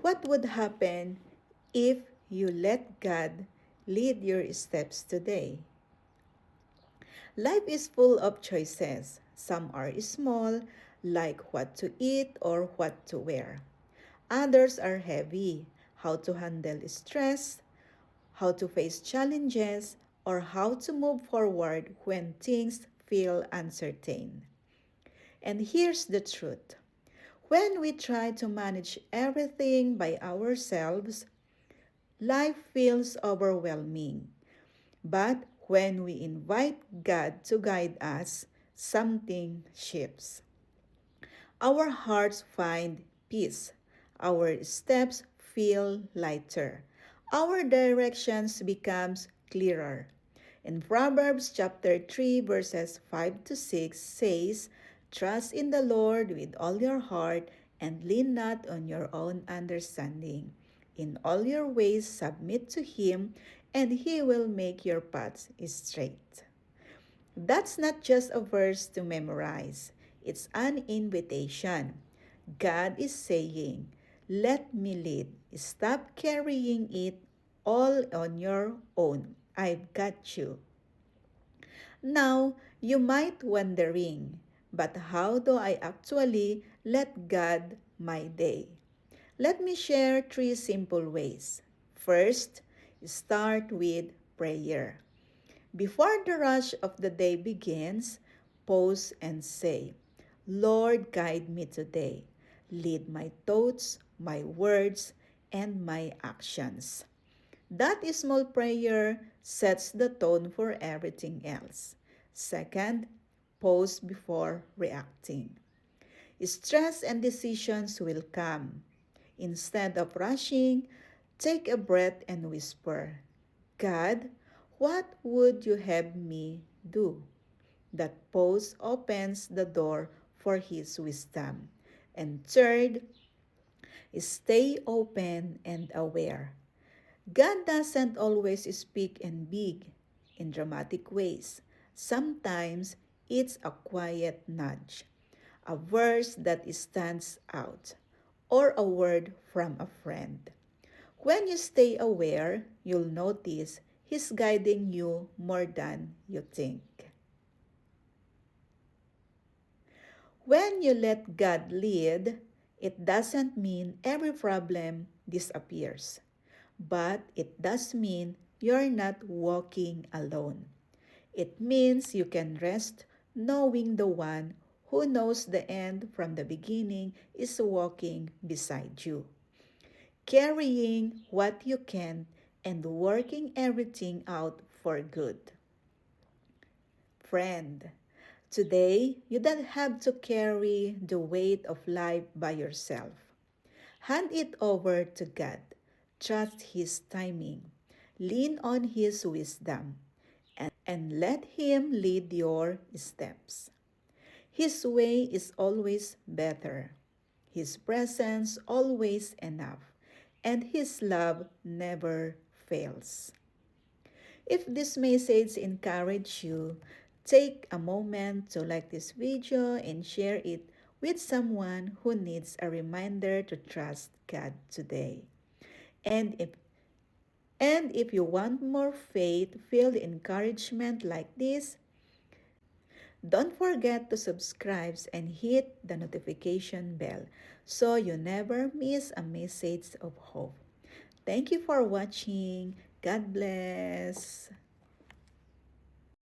What would happen if you let God lead your steps today? Life is full of choices. Some are small, like what to eat or what to wear. Others are heavy, how to handle stress, how to face challenges, or how to move forward when things feel uncertain. And here's the truth: when we try to manage everything by ourselves, life feels overwhelming. But when we invite God to guide us, something shifts. Our hearts find peace. Our steps feel lighter. Our directions becomes clearer. In Proverbs chapter 3 verses 5 to 6 says, "Trust in the Lord with all your heart and lean not on your own understanding. In all your ways submit to him, and he will make your paths straight." That's not just a verse to memorize, it's an invitation. God is saying, "Let me lead. Stop carrying it all on your own. I've got you." Now, you might wondering, but how do I actually let God my day? Let me share three simple ways. First, start with prayer. Before the rush of the day begins, pause and say, "Lord, guide me today. Lead my thoughts, my words, and my actions." That small prayer sets the tone for everything else. Second, pause before reacting. Stress and decisions will come. Instead of rushing, take a breath and whisper, "God, what would you have me do?" That pause opens the door for His wisdom. And third, stay open and aware. God doesn't always speak in big, in dramatic ways. Sometimes it's a quiet nudge, a verse that stands out, or a word from a friend. When you stay aware, you'll notice He's guiding you more than you think. When you let God lead, it doesn't mean every problem disappears, but it does mean you're not walking alone. It means you can rest knowing the one who knows the end from the beginning is walking beside you, carrying what you can and working everything out for good. Friend, today you don't have to carry the weight of life by yourself. Hand it over to God. Trust His timing. Lean on His wisdom and let Him lead your steps. His way is always better. His presence always enough. And His love never fails. If this message encouraged you, take a moment to like this video and share it with someone who needs a reminder to trust God today. And if and if you want more faith-filled encouragement like this, don't forget to subscribe and hit the notification bell so you never miss a message of hope. Thank you for watching. God bless.